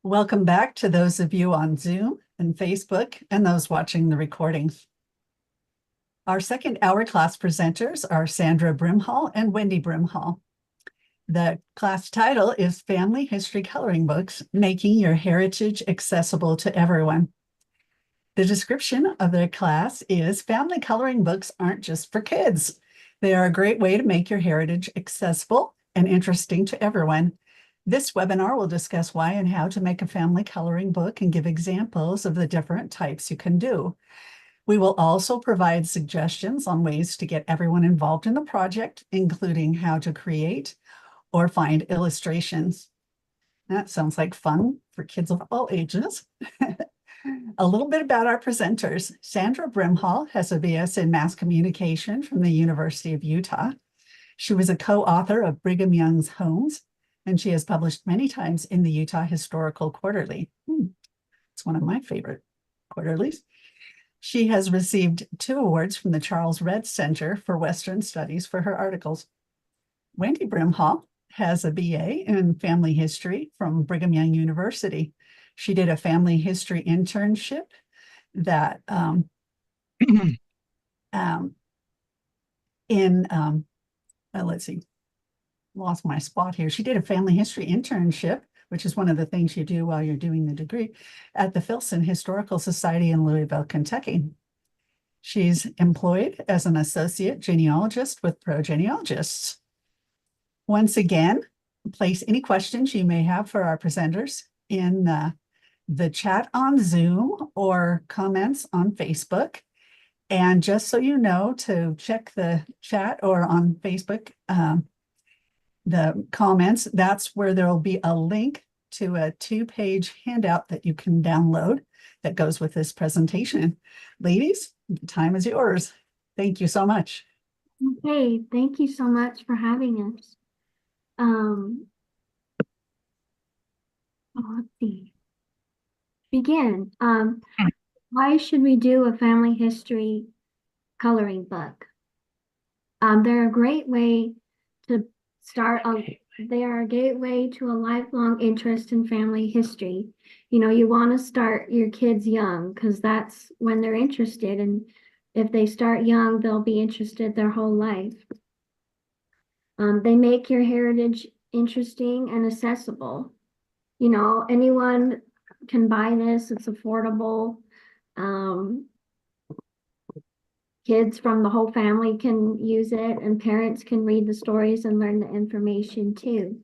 Welcome back to those of you on Zoom and Facebook and those watching the recording. Our second hour class presenters are Sandra Brimhall and Wendy Brimhall. The class title is Family History Coloring Books, Making Your Heritage Accessible to Everyone. The description of their class is family coloring books aren't just for kids. They are a great way to make your heritage accessible and interesting to everyone. This webinar will discuss why and how to make a family coloring book and give examples of the different types you can do. We will also provide suggestions on ways to get everyone involved in the project, including how to create or find illustrations. That sounds like fun for kids of all ages. A little bit about our presenters. Sandra Brimhall has a BS in Mass Communication from the University of Utah. She was a co-author of Brigham Young's Homes, and she has published many times in the Utah Historical Quarterly. It's one of my favorite quarterlies. She has received 2 awards from the Charles Redd Center for Western Studies for her articles. Wendy Brimhall has a BA in Family History from Brigham Young University. She did a family history internship that let's see, lost my spot here. She did a family history internship, which is one of the things you do while you're doing the degree, at the Filson Historical Society in Louisville, Kentucky. She's employed as an associate genealogist with ProGenealogists. Once again, place any questions you may have for our presenters in the chat on Zoom or comments on Facebook. And just so you know, to check the chat or on Facebook, the comments, that's where there will be a link to a 2-page handout that you can download that goes with this presentation. Ladies, the time is yours. Thank you so much. Okay, thank you so much for having us. Let's see. Begin. Why should we do a family history coloring book? They're a great way to start. They are a gateway to a lifelong interest in family history. You want to start your kids young because that's when they're interested, and if they start young, they'll be interested their whole life. They make your heritage interesting and accessible. Anyone can buy this. It's affordable. Kids from the whole family can use it, and parents can read the stories and learn the information too.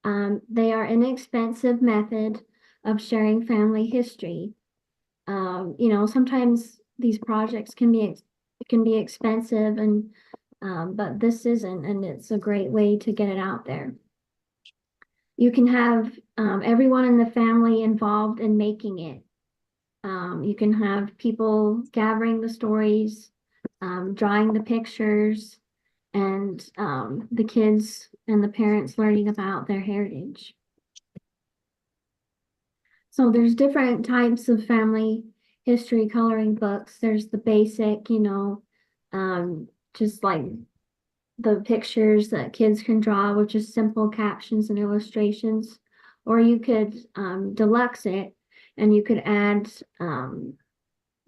They are an inexpensive method of sharing family history. Sometimes these projects can be expensive, and but this isn't, and it's a great way to get it out there. You can have everyone in the family involved in making it. You can have people gathering the stories, drawing the pictures, and the kids and the parents learning about their heritage. So there's different types of family history coloring books. There's the basic, just like the pictures that kids can draw, which is simple captions and illustrations. Or you could deluxe it, and you could add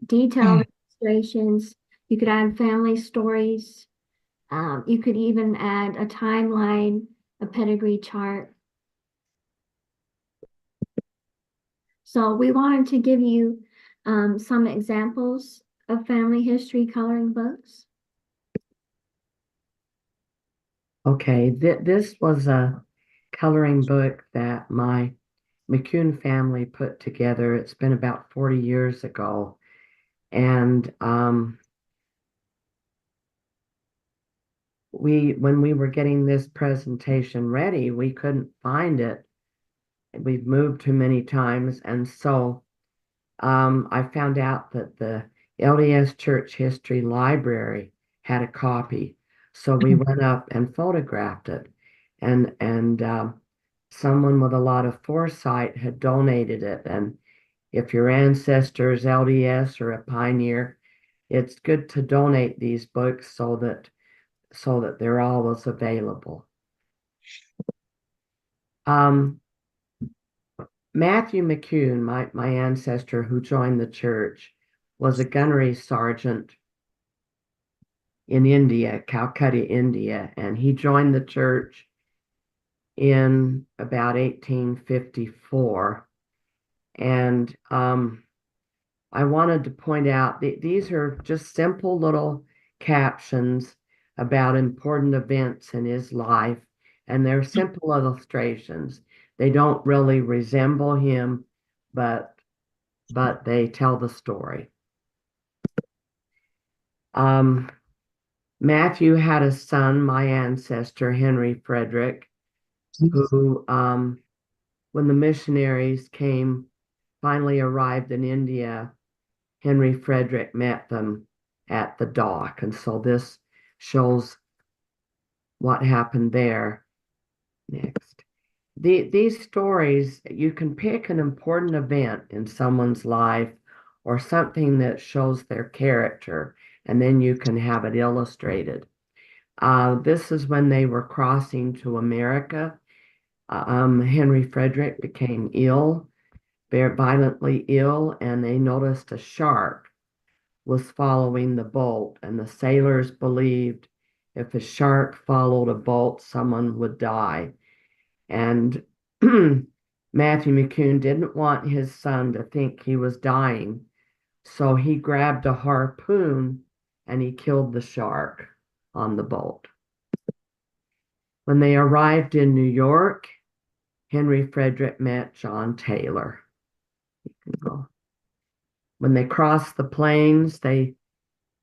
detailed illustrations. You could add family stories. You could even add a timeline, a pedigree chart. So we wanted to give you some examples of family history coloring books. Okay, this was a coloring book that my McCune family put together. It's been about 40 years ago. And when we were getting this presentation ready, we couldn't find it. We've moved too many times. And so I found out that the LDS Church History Library had a copy. So we went up and photographed it. And someone with a lot of foresight had donated it. And if your ancestor is LDS or a pioneer, it's good to donate these books so that they're always available. Matthew McCune, my ancestor who joined the church, was a gunnery sergeant in India, Calcutta, India, and he joined the church in about 1854. And I wanted to point out that these are just simple little captions about important events in his life, and they're simple illustrations. They don't really resemble him, but they tell the story. Matthew had a son, my ancestor, Henry Frederick, who, when the missionaries finally arrived in India, Henry Frederick met them at the dock. And so this shows what happened there. Next. These stories, you can pick an important event in someone's life or something that shows their character, and then you can have it illustrated. This is when they were crossing to America. Henry Frederick became ill, very violently ill, and they noticed a shark was following the boat, and the sailors believed if a shark followed a boat, someone would die. And Matthew McCune didn't want his son to think he was dying, so he grabbed a harpoon and he killed the shark on the boat. When they arrived in New York, Henry Frederick met John Taylor. You can go. When they crossed the plains, if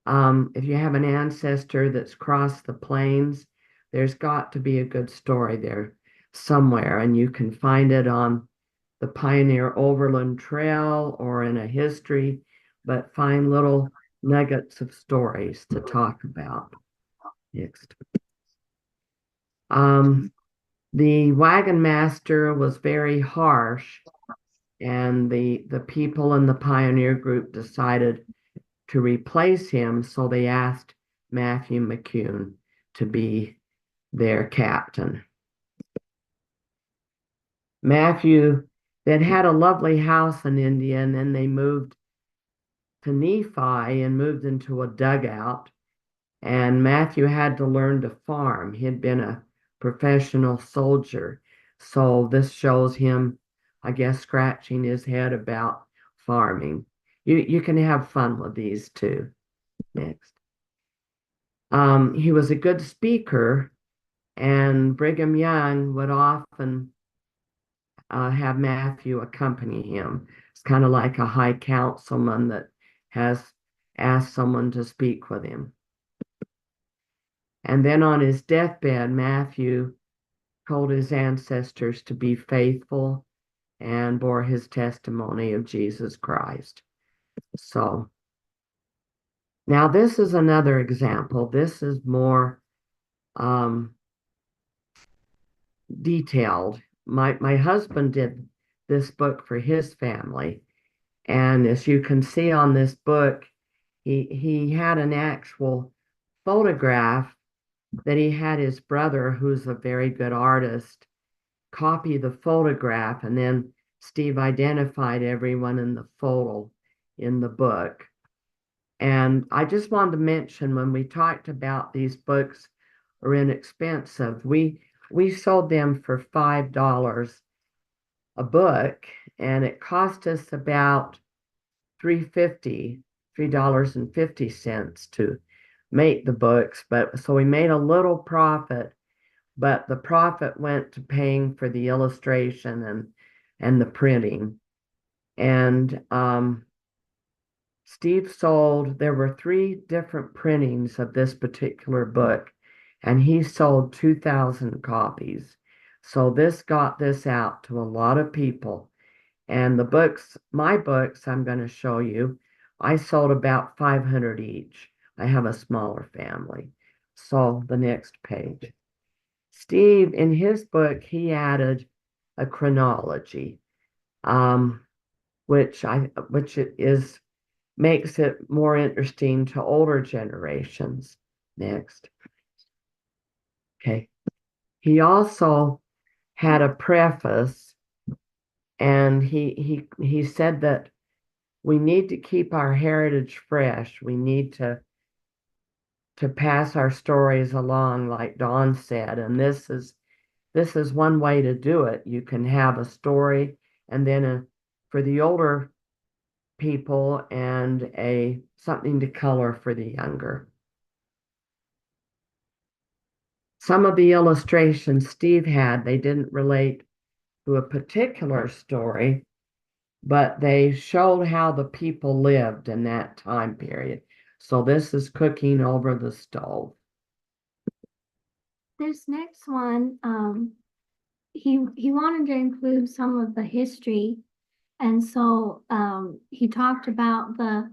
you have an ancestor that's crossed the plains, there's got to be a good story there somewhere, and you can find it on the Pioneer Overland Trail or in a history, but find little nuggets of stories to talk about. Next. The wagon master was very harsh, and the people in the pioneer group decided to replace him, so they asked Matthew McCune to be their captain. Matthew then had a lovely house in India, and then they moved to Nephi and moved into a dugout. And Matthew had to learn to farm. He'd been a professional soldier. So this shows him, I guess, scratching his head about farming. You can have fun with these too. Next. He was a good speaker, and Brigham Young would often have Matthew accompany him. It's kind of like a high councilman that has asked someone to speak with him. And then on his deathbed, Matthew told his ancestors to be faithful and bore his testimony of Jesus Christ. So now this is another example. This is more detailed. My husband did this book for his family. And as you can see on this book, he had an actual photograph that he had his brother, who's a very good artist, copy the photograph, and then Steve identified everyone in the photo in the book. And I just wanted to mention, when we talked about these books are inexpensive, we sold them for $5 a book, and it cost us about $3.50 to make the books, but so we made a little profit, but the profit went to paying for the illustration and the printing. And Steve there were 3 different printings of this particular book, and he sold 2,000 copies. So this got this out to a lot of people. And the books, my books, I'm going to show you, I sold about 500 each. I have a smaller family. So the next page. Steve, in his book, he added a chronology, which makes it more interesting to older generations. Next. Okay. He also had a preface, And he said that we need to keep our heritage fresh. We need to pass our stories along, like Dawn said. And this is one way to do it. You can have a story, and then for the older people, and a something to color for the younger. Some of the illustrations Steve had, they didn't relate to a particular story, but they showed how the people lived in that time period. So this is cooking over the stove. This next one, he wanted to include some of the history, and so he talked about the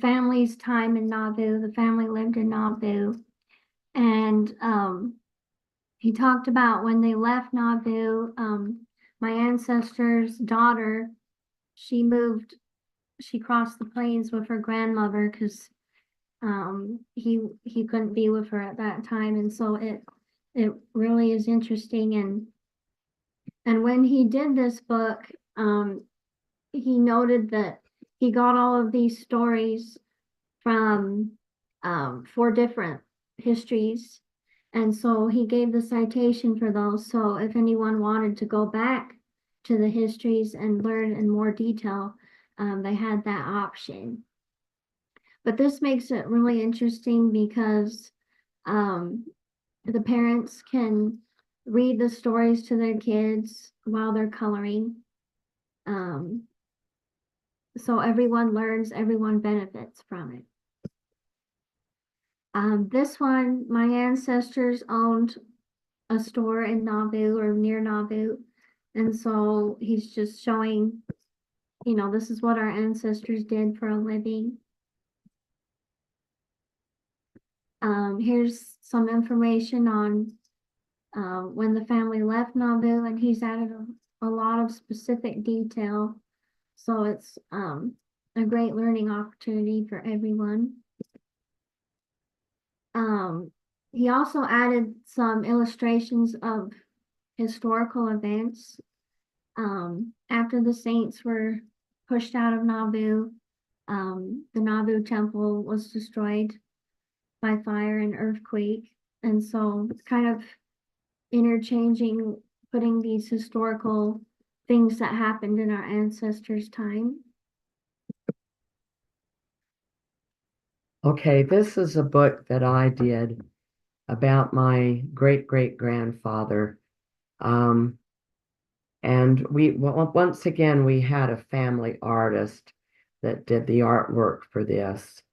family's time in Nauvoo. The family lived in Nauvoo, and he talked about when they left Nauvoo. My ancestor's daughter, she crossed the plains with her grandmother because he couldn't be with her at that time, and so it really is interesting. And when he did this book, he noted that he got all of these stories from 4 different histories, and so he gave the citation for those. So if anyone wanted to go back to the histories and learn in more detail, they had that option. But this makes it really interesting because the parents can read the stories to their kids while they're coloring. So everyone learns, everyone benefits from it. This one, my ancestors owned a store in Nauvoo or near Nauvoo. And so he's just showing, this is what our ancestors did for a living. Here's some information on when the family left Nauvoo, and he's added a lot of specific detail. So it's a great learning opportunity for everyone. He also added some illustrations of historical events. After the saints were pushed out of Nauvoo, the Nauvoo temple was destroyed by fire and earthquake. And so it's kind of interchanging, putting these historical things that happened in our ancestors' time. Okay, this is a book that I did about my great-great-grandfather. And once again, we had a family artist that did the artwork for this.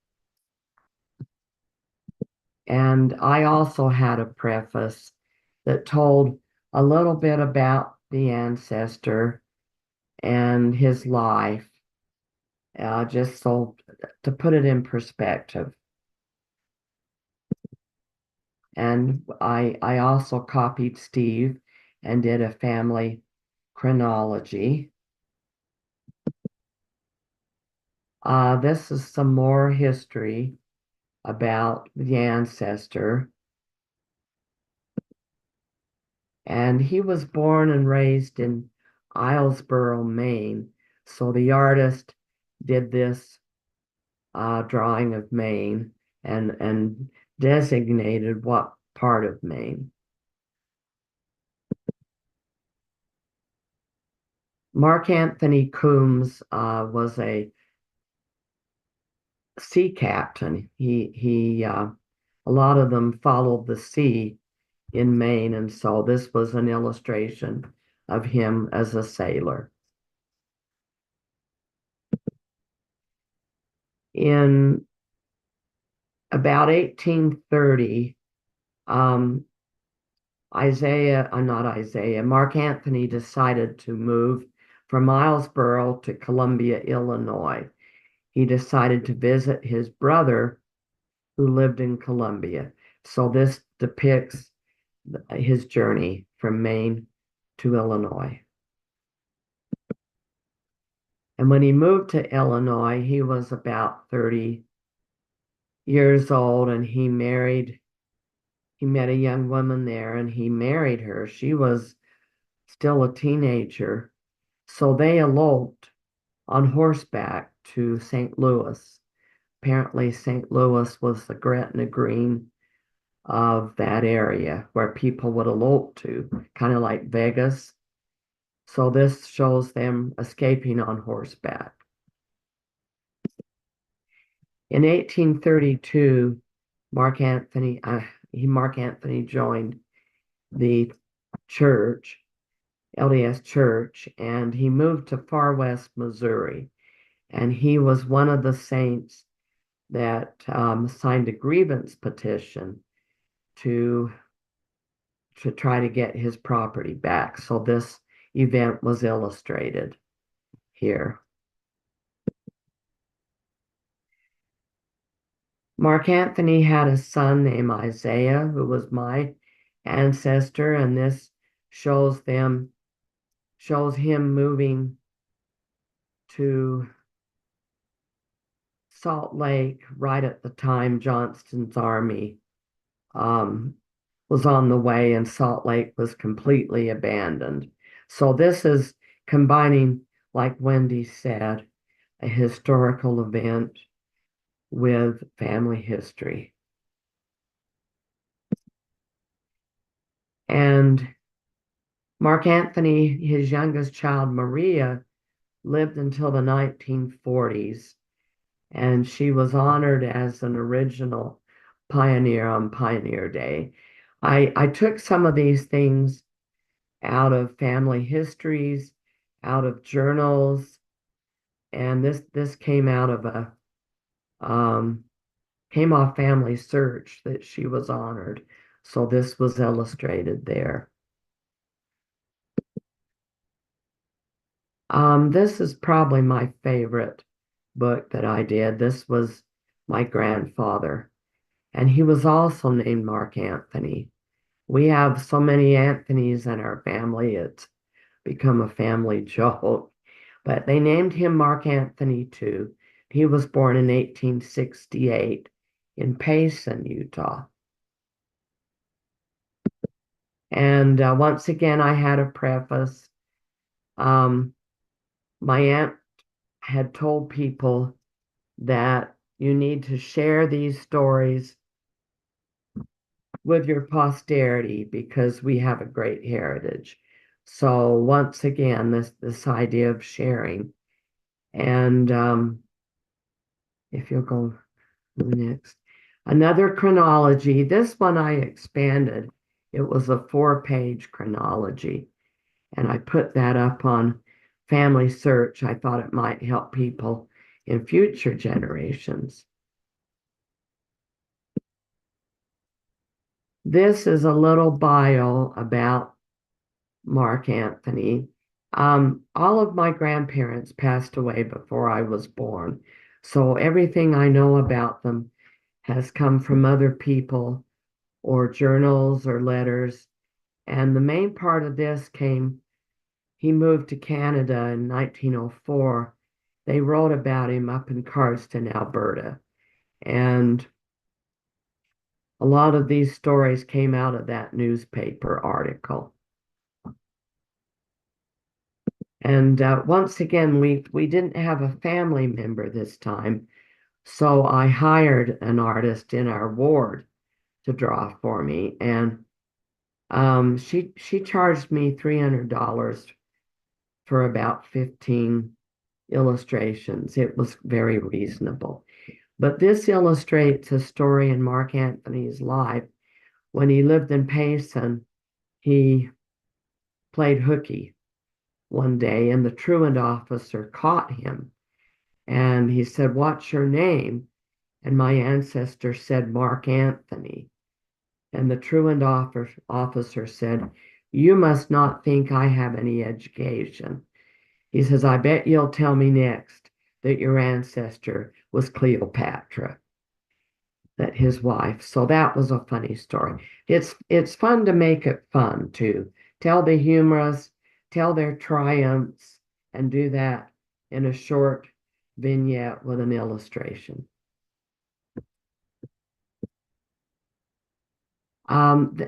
And I also had a preface that told a little bit about the ancestor and his life, just so to put it in perspective. And I also copied Steve and did a family chronology. This is some more history about the ancestor. And he was born and raised in Islesboro, Maine. So the artist did this drawing of Maine and designated what part of Maine. Mark Anthony Coombs was a sea captain. A lot of them followed the sea in Maine, and so this was an illustration of him as a sailor. In about 1830, Mark Anthony decided to move from Islesboro to Columbia, Illinois. He decided to visit his brother who lived in Columbia. So this depicts his journey from Maine to Illinois. And when he moved to Illinois, he was about 30 years old, and he met a young woman there, and he married her. She was still a teenager, So they eloped on horseback to St. Louis. Apparently, St. Louis was the Gretna Green of that area where people would elope to, kind of like Vegas. So this shows them escaping on horseback. In 1832, Mark Anthony joined the church, LDS Church, and he moved to far west Missouri. And he was one of the saints that signed a grievance petition to try to get his property back. So this event was illustrated here. Mark Anthony had a son named Isaiah, who was my ancestor, and this shows him moving to Salt Lake right at the time Johnston's army was on the way and Salt Lake was completely abandoned. So this is combining, like Wendy said, a historical event with family history. And Mark Anthony, his youngest child, Maria, lived until the 1940s, and she was honored as an original pioneer on Pioneer Day. I took some of these things out of family histories, out of journals, and this came out of came off Family Search that she was honored. So this was illustrated there. This is probably my favorite book that I did. This was my grandfather, and he was also named Mark Anthony. We have so many Anthonys in our family, it's become a family joke. But they named him Mark Anthony too. He was born in 1868 in Payson, Utah. And once again, I had a preface. My aunt had told people that you need to share these stories with your posterity because we have a great heritage. So once again, this idea of sharing. And if you'll go next. Another chronology. This one I expanded. It was a 4-page chronology. And I put that up on Family Search. I thought it might help people in future generations. This is a little bio about Mark Anthony. All of my grandparents passed away before I was born. So everything I know about them has come from other people or journals or letters. And the main part of this came, he moved to Canada in 1904. They wrote about him up in Cardston, Alberta. And a lot of these stories came out of that newspaper article. And once again, we didn't have a family member this time. So I hired an artist in our ward to draw for me. And she charged me $300 for about 15 illustrations. It was very reasonable. But this illustrates a story in Mark Anthony's life. When he lived in Payson, he played hooky one day, and the truant officer caught him. And he said, "What's your name?" And my ancestor said, "Mark Anthony." And the truant officer said, "You must not think I have any education." He says, "I bet you'll tell me next that your ancestor was Cleopatra," that his wife. So that was a funny story. It's fun to make it fun too. Tell the humorous, tell their triumphs, and do that in a short vignette with an illustration.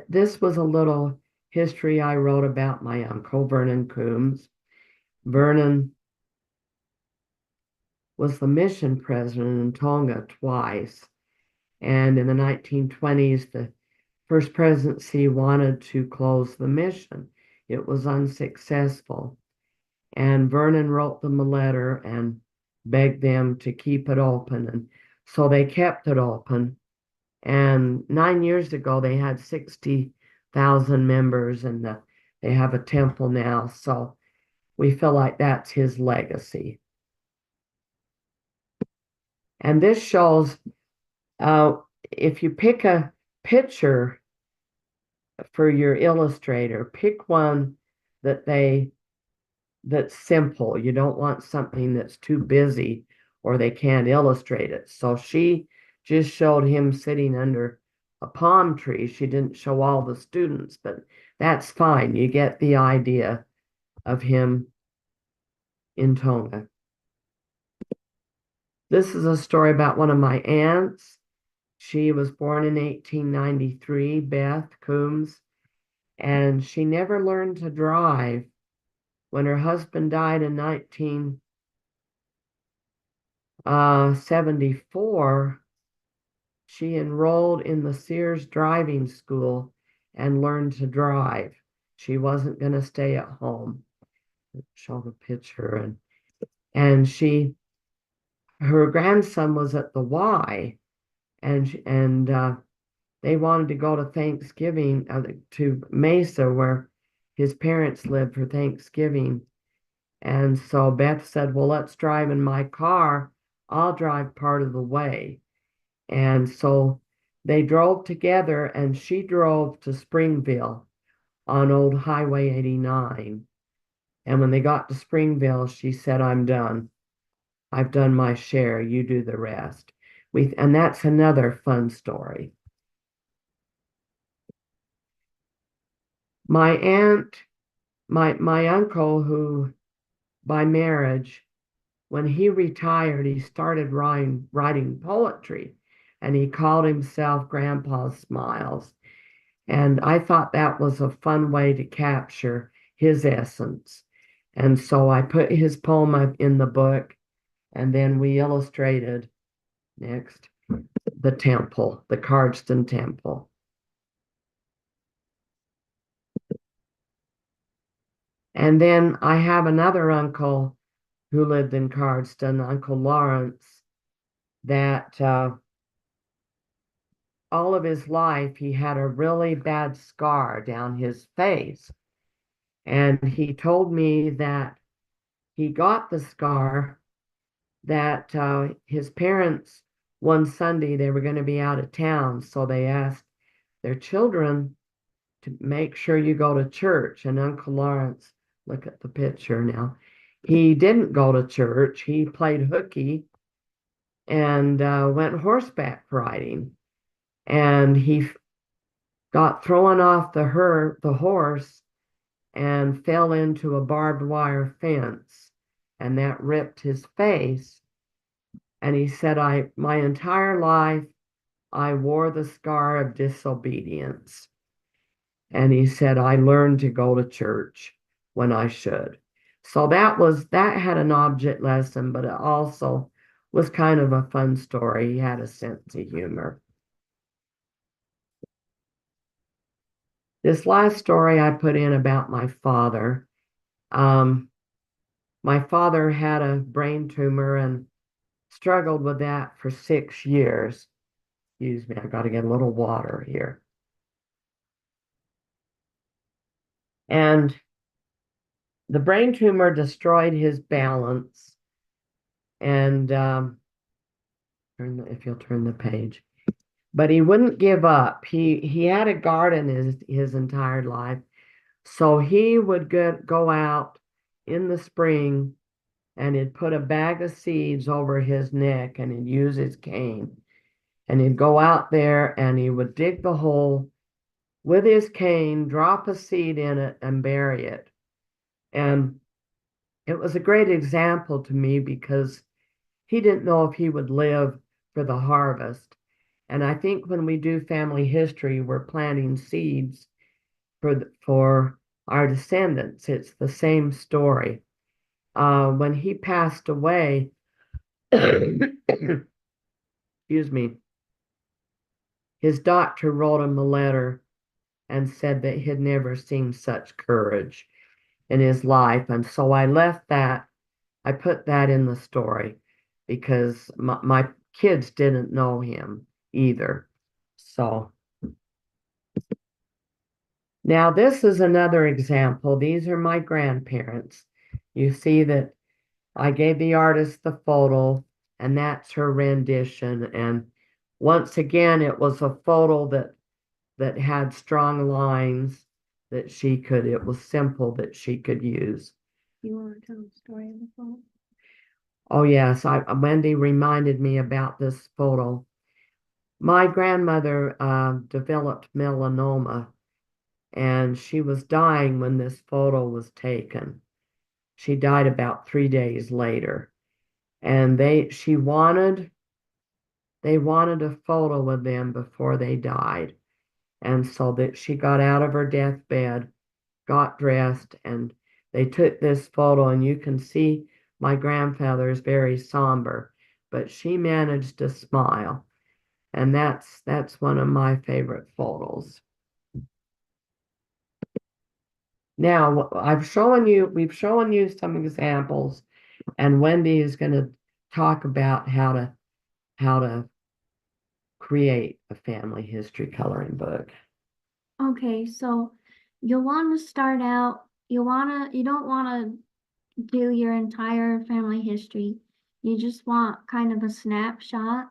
This was a little history I wrote about my uncle, Vernon Coombs. Vernon was the mission president in Tonga twice. And in the 1920s, the first presidency wanted to close the mission. It was unsuccessful. And Vernon wrote them a letter and begged them to keep it open. And so they kept it open. And 9 years ago, they had 60,000 members, and they have a temple now. So we feel like that's his legacy. And this shows if you pick a picture for your illustrator, pick one that's simple. You don't want something that's too busy or they can't illustrate it. So she just showed him sitting under a palm tree. She didn't show all the students, but that's fine. You get the idea of him in Tonga. This is a story about one of my aunts. She was born in 1893, Beth Coombs, and she never learned to drive. When her husband died in 1974, she enrolled in the Sears driving school and learned to drive. She wasn't going to stay at home. Show the picture. And her grandson was at the Y, and they wanted to go to Thanksgiving to Mesa, where his parents lived, for Thanksgiving. And so Beth said, well, let's drive in my car. I'll drive part of the way. And so they drove together, and she drove to Springville on old Highway 89. And when they got to Springville, she said, I'm done. I've done my share. You do the rest. And that's another fun story. My aunt, my uncle, who by marriage, when he retired, he started writing poetry, and he called himself Grandpa Smiles. And I thought that was a fun way to capture his essence. And so I put his poem up in the book, and then we illustrated next the temple, the Cardston Temple. And then I have another uncle who lived in Cardston, Uncle Lawrence, that all of his life he had a really bad scar down his face. And he told me that he got the scar, that his parents, one Sunday, they were going to be out of town. So they asked their children to make sure you go to church. And Uncle Lawrence, look at the picture now. He didn't go to church. He played hooky and went horseback riding. And he got thrown off the horse and fell into a barbed wire fence. And that ripped his face. And he said, my entire life, I wore the scar of disobedience. And he said, I learned to go to church when I should. So that had an object lesson, but it also was kind of a fun story. He had a sense of humor. This last story I put in about my father. My father had a brain tumor and struggled with that for 6 years. Excuse me, I got to get a little water here. And the brain tumor destroyed his balance. And if you'll turn the page. But he wouldn't give up. He had a garden his entire life. So he would go out in the spring, and he'd put a bag of seeds over his neck, and he'd use his cane. And he'd go out there and he would dig the hole with his cane, drop a seed in it, and bury it. And it was a great example to me because he didn't know if he would live for the harvest. And I think when we do family history, we're planting seeds for our descendants. It's the same story. when he passed away, excuse me, his doctor wrote him a letter and said that he'd never seen such courage in his life. And so I left that, I put that in the story because my kids didn't know him either. So now this is another example. These are my grandparents. You see that I gave the artist the photo, and that's her rendition. And once again, it was a photo that had strong lines that she could, it was simple that she could use. You want to tell the story of the photo? Oh yes, Wendy reminded me about this photo. My grandmother developed melanoma, and she was dying when this photo was taken. She died about 3 days later, and they wanted a photo of them before they died. And so that she got out of her deathbed, got dressed, and they took this photo, and you can see my grandfather is very somber, but she managed to smile. And that's one of my favorite photos. Now, we've shown you some examples, and Wendy is going to talk about how to create a family history coloring book. Okay, so you'll want to start out, you don't want to do your entire family history. You just want kind of a snapshot.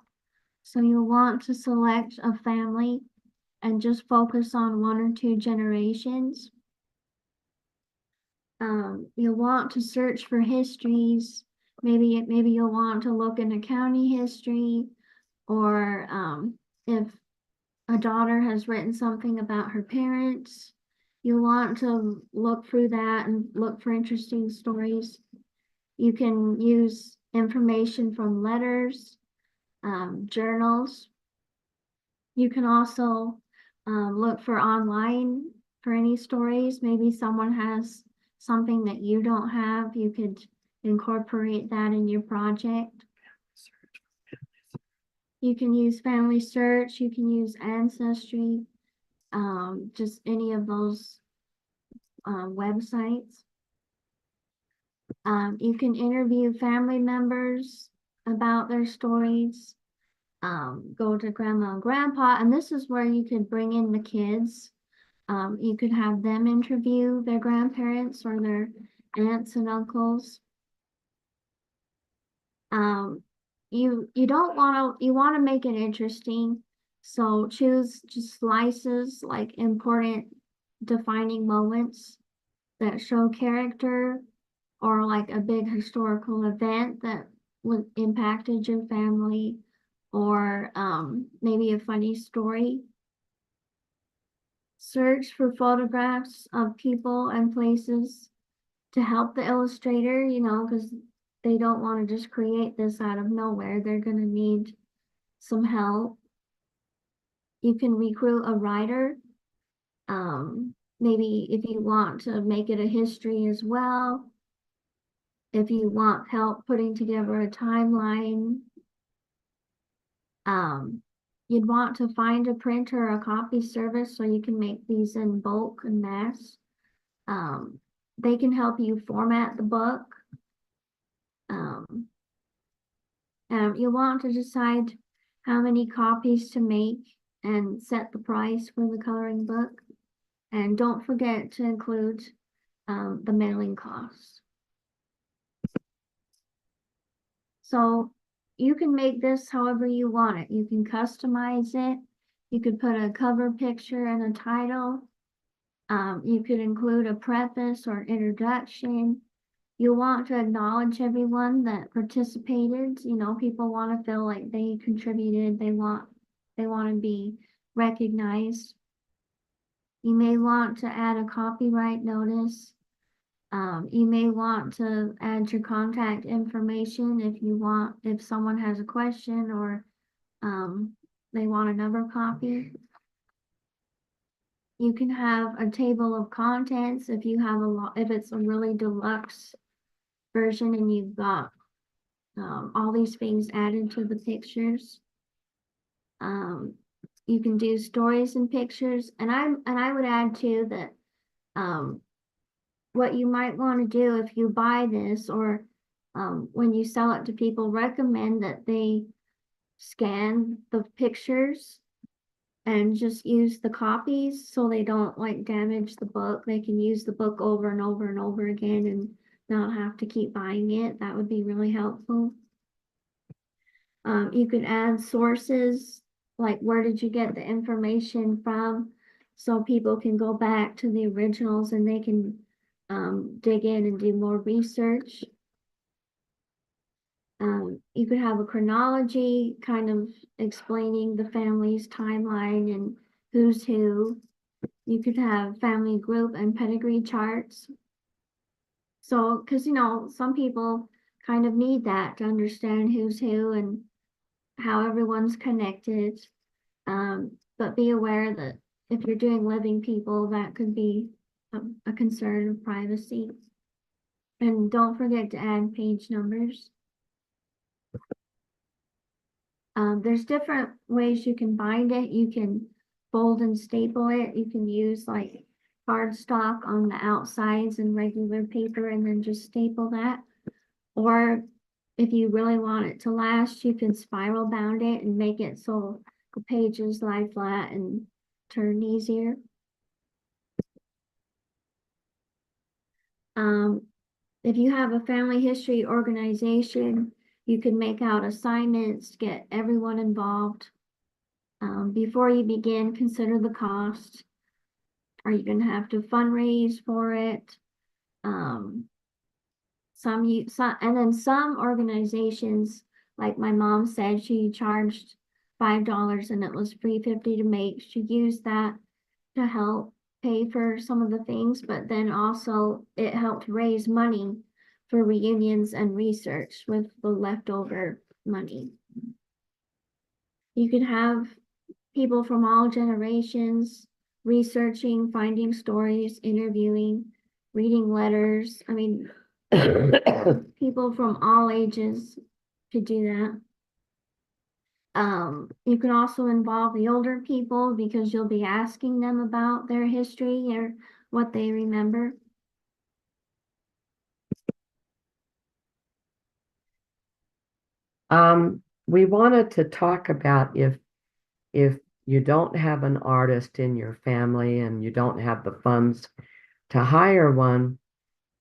So you'll want to select a family and just focus on 1 or 2 generations. You'll want to search for histories. Maybe you'll want to look into county history, or if a daughter has written something about her parents, you'll want to look through that and look for interesting stories. You can use information from letters, journals. You can also look for online for any stories. Maybe someone has something that you don't have. You could incorporate that in your project. You can use Family Search. You can use Ancestry. Just any of those websites. You can interview family members about their stories. Go to grandma and grandpa, and this is where you could bring in the kids. You could have them interview their grandparents or their aunts and uncles. You don't want to, you want to make it interesting. So choose just slices like important defining moments that show character, or like a big historical event that impacted your family, or maybe a funny story. Search for photographs of people and places to help the illustrator, because they don't want to just create this out of nowhere. They're going to need some help. You can recruit a writer. Maybe if you want to make it a history as well. If you want help putting together a timeline, you'd want to find a printer or a copy service so you can make these in bulk and mass. They can help you format the book. You want to decide how many copies to make and set the price for the coloring book. And don't forget to include the mailing costs. So you can make this however you want it. You can customize it. You could put a cover picture and a title. You could include a preface or introduction. You want to acknowledge everyone that participated. People want to feel like they contributed. They want to be recognized. You may want to add a copyright notice. You may want to add your contact information if someone has a question, or they want another copy. You can have a table of contents if you have if it's a really deluxe version and you've got all these things added to the pictures. You can do stories and pictures, and I would add too that what you might want to do if you buy this or when you sell it to people, recommend that they scan the pictures and just use the copies so they don't like damage the book. They can use the book over and over and over again and not have to keep buying it. That would be really helpful. You could add sources, like where did you get the information from, so people can go back to the originals and they can dig in and do more research. You could have a chronology kind of explaining the family's timeline and who's who. You could have family group and pedigree charts. So, because some people kind of need that to understand who's who and how everyone's connected. But be aware that if you're doing living people, that could be a concern of privacy. And don't forget to add page numbers. There's different ways you can bind it. You can fold and staple it. You can use like cardstock on the outsides and regular paper and then just staple that. Or if you really want it to last, you can spiral bound it and make it so the pages lie flat and turn easier. If you have a family history organization, you can make out assignments, get everyone involved. Before you begin, consider the cost. Are you going to have to fundraise for it? And then some organizations, like my mom said, she charged $5 and it was $3.50 to make. She used that to help pay for some of the things, but then also it helped raise money for reunions and research with the leftover money. You could have people from all generations researching, finding stories, interviewing, reading letters. I mean, people from all ages could do that. You can also involve the older people because you'll be asking them about their history or what they remember. We wanted to talk about if you don't have an artist in your family and you don't have the funds to hire one,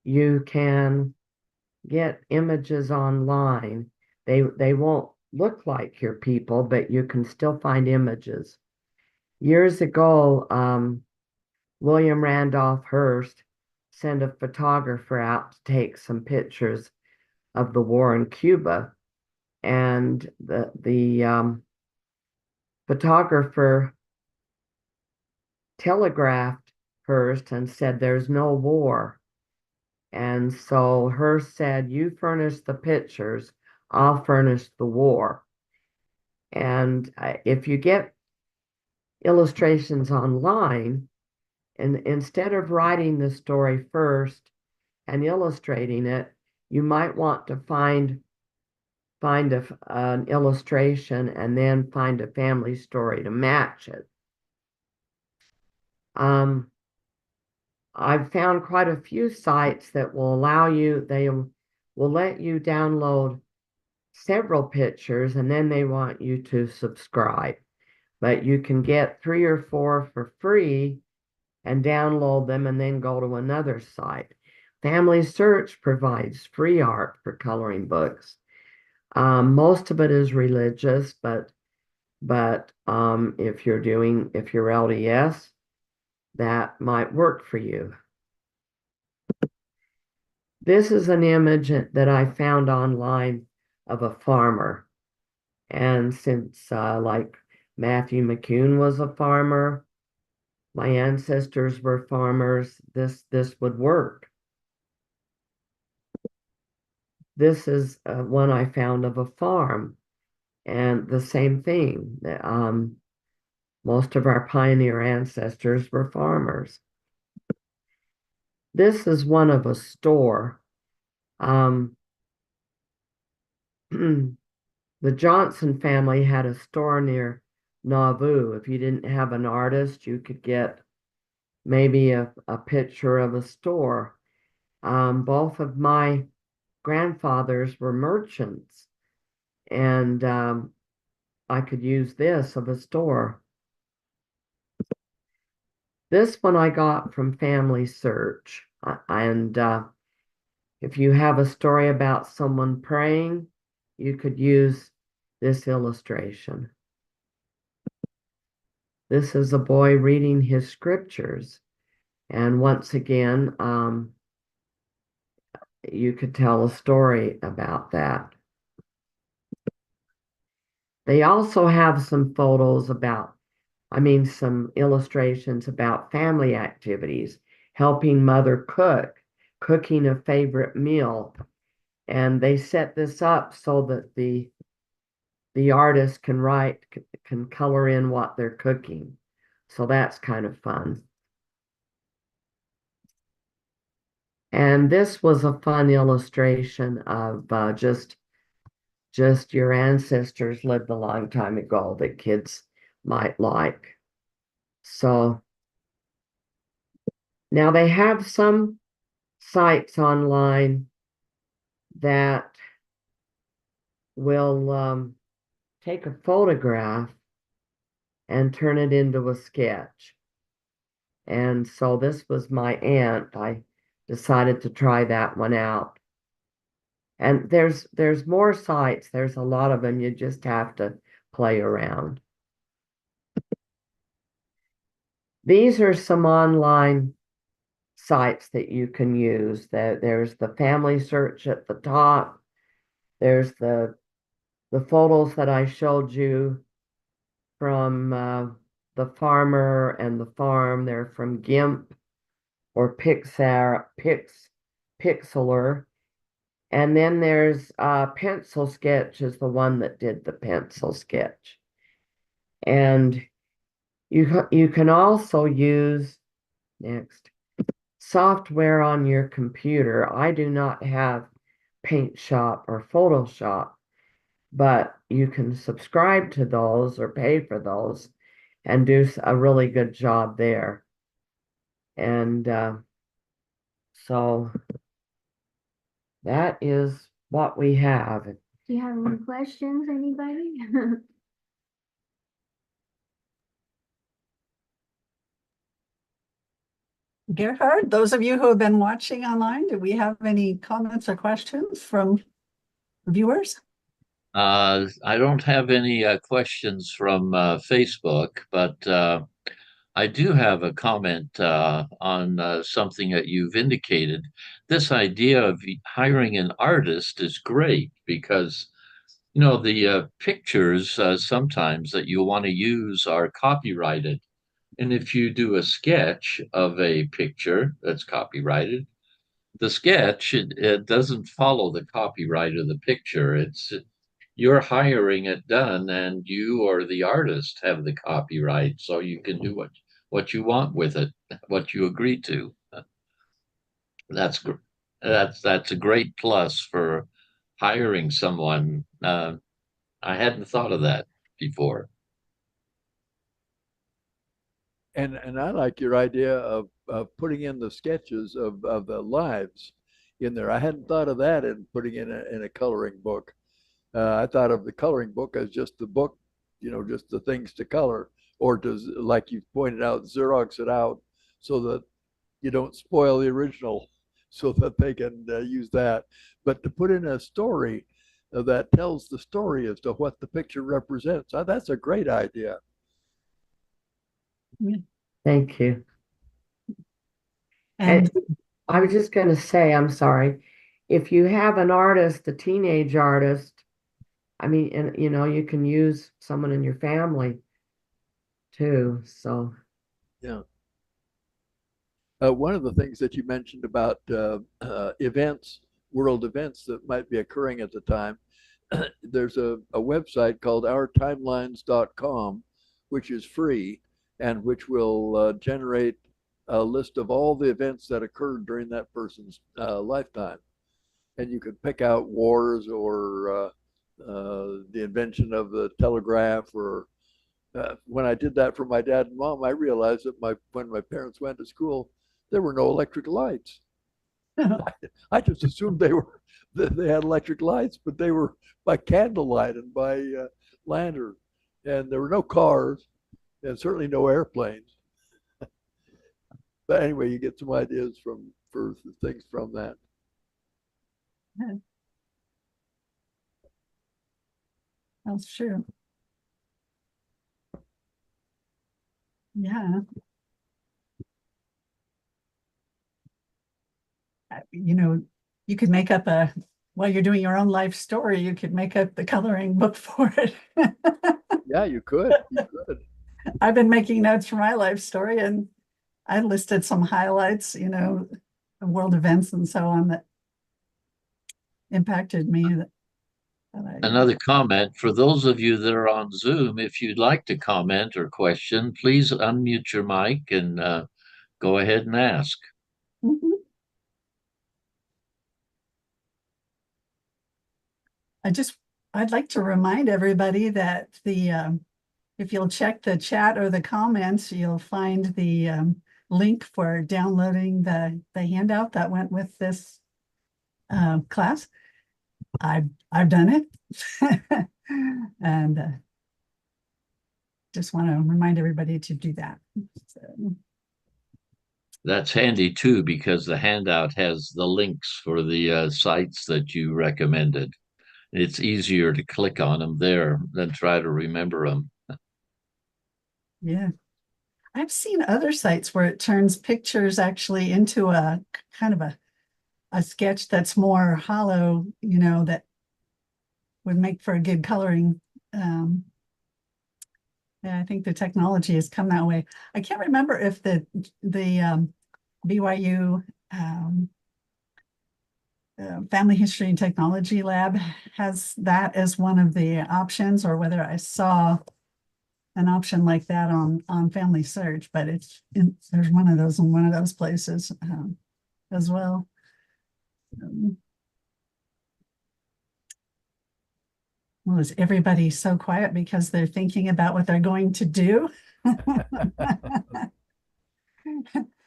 you can get images online. They won't look like your people, but you can still find images. Years ago, William Randolph Hearst sent a photographer out to take some pictures of the war in Cuba, and the photographer telegraphed Hearst and said, "There's no war." And so Hearst said, "You furnish the pictures, I'll furnish the war." And if you get illustrations online, and instead of writing the story first and illustrating it, you might want to find an illustration and then find a family story to match it. I've found quite a few sites that will allow you, they will let you download several pictures and then they want you to subscribe. But you can get 3 or 4 for free and download them and then go to another site. Family Search provides free art for coloring books. Most of it is religious, but if you're LDS, that might work for you. This is an image that I found online of a farmer. And since like Matthew McCune was a farmer, my ancestors were farmers, this would work. This is one I found of a farm, and the same thing. Most of our pioneer ancestors were farmers. This is one of a store, Um, the Johnson family had a store near Nauvoo. If you didn't have an artist, you could get maybe a picture of a store. Both of my grandfathers were merchants, and I could use this of a store. This one I got from Family Search. And if you have a story about someone praying, you could use this illustration. This is a boy reading his scriptures. And once again, you could tell a story about that. They also have some photos about, some illustrations about family activities, helping mother cook, cooking a favorite meal. And they set this up so that the artist can color in what they're cooking. So that's kind of fun. And this was a fun illustration of just your ancestors lived a long time ago that kids might like. So now they have some sites online that will take a photograph and turn it into a sketch. And so this was my aunt. I decided to try that one out. And there's more sites. There's a lot of them. You just have to play around. These are some online sites that you can use. There's the Family Search at the top. There's the photos that I showed you from the farmer and the farm. They're from GIMP or Pixlr. And then there's Pencil Sketch is the one that did the pencil sketch. And you can also use next software on your computer. I do not have Paint Shop or Photoshop, but you can subscribe to those or pay for those and do a really good job there. And so that is what we have. Do you have any questions, anybody? Gerhard, those of you who have been watching online, do we have any comments or questions from viewers? I don't have any questions from Facebook, but I do have a comment on something that you've indicated. This idea of hiring an artist is great because, the pictures sometimes that you want to use are copyrighted. And if you do a sketch of a picture that's copyrighted, the sketch, it doesn't follow the copyright of the picture. You're hiring it done, and you or the artist have the copyright, so you can do what you want with it, what you agree to. That's that's a great plus for hiring someone. I hadn't thought of that before. And I like your idea of putting in the sketches of the lives in there. I hadn't thought of that in putting in a coloring book. I thought of the coloring book as just the book, just the things to color, or to, like you pointed out, Xerox it out so that you don't spoil the original, so that they can use that. But to put in a story that tells the story as to what the picture represents, that's a great idea. Thank you. And I was just going to say, I'm sorry, if you have an artist, a teenage artist, and you can use someone in your family too. So yeah. One of the things that you mentioned about events, world events that might be occurring at the time, there's a website called ourtimelines.com, which is free and which will generate a list of all the events that occurred during that person's lifetime. and you could pick out wars or the invention of the telegraph. Or when I did that for my dad and mom, I realized that when my parents went to school, there were no electric lights. I just assumed they had electric lights, but they were by candlelight and by lantern, and there were no cars, and certainly no airplanes. But anyway, you get some ideas for things from that. That's true. Yeah. You know, you could make up while you're doing your own life story, you could make up the coloring book for it. Yeah, you could. I've been making notes for my life story, and I listed some highlights, world events and so on that impacted me. Another comment for those of you that are on Zoom, if you'd like to comment or question, please unmute your mic and go ahead and ask. Mhm. I'd like to remind everybody that if you'll check the chat or the comments, you'll find the link for downloading the handout that went with this class. I've done it, and just want to remind everybody to do that. So. That's handy too, because the handout has the links for the sites that you recommended. It's easier to click on them there than try to remember them. Yeah. I've seen other sites where it turns pictures actually into a kind of a sketch that's more hollow, that would make for a good coloring. Yeah, I think the technology has come that way. I can't remember if the BYU Family History and Technology Lab has that as one of the options, or whether I saw an option like that on Family Search, but there's one of those in one of those places as well. Well, is everybody so quiet because they're thinking about what they're going to do?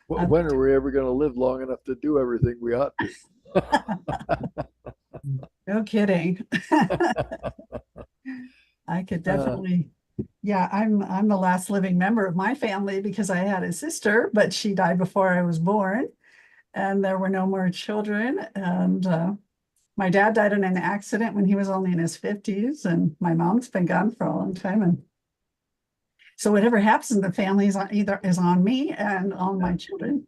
When are we ever going to live long enough to do everything we ought to? No kidding. I could definitely, yeah, I'm the last living member of my family because I had a sister, but she died before I was born, and there were no more children. And my dad died in an accident when he was only in his 50s, and my mom's been gone for a long time. And so whatever happens in the family is on me and on my children.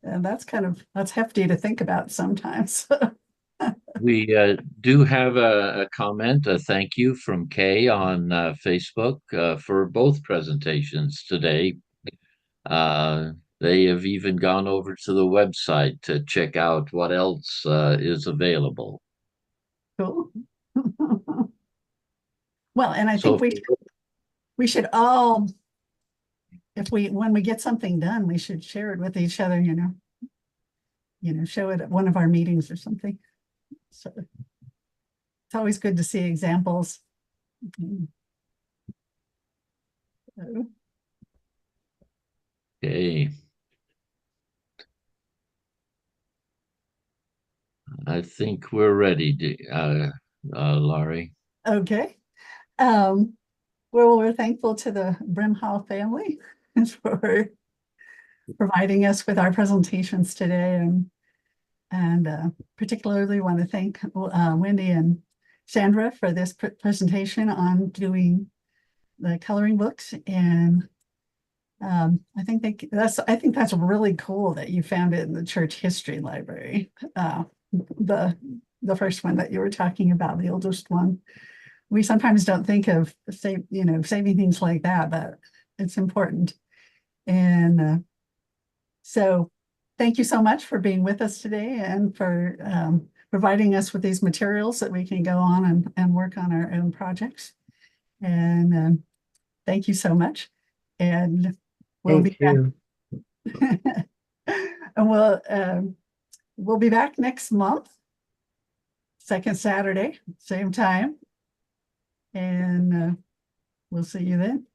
And that's hefty to think about sometimes. We do have a comment, a thank you from Kay on Facebook for both presentations today. They have even gone over to the website to check out what else is available. Cool. Well, and I think we should all, when we get something done, we should share it with each other, show it at one of our meetings or something. So it's always good to see examples. Okay. I think we're ready, Laurie. Okay. Well, we're thankful to the Brimhall family for providing us with our presentations today, and particularly want to thank Wendy and Sandra for this presentation on doing the coloring books. And I think that's really cool that you found it in the church history library. The first one that you were talking about, the oldest one. We sometimes don't think of saving things like that, but it's important. And so thank you so much for being with us today and for providing us with these materials that we can go on and work on our own projects. And thank you so much. And we'll be back. And we'll be back next month second Saturday, same time. And we'll see you then.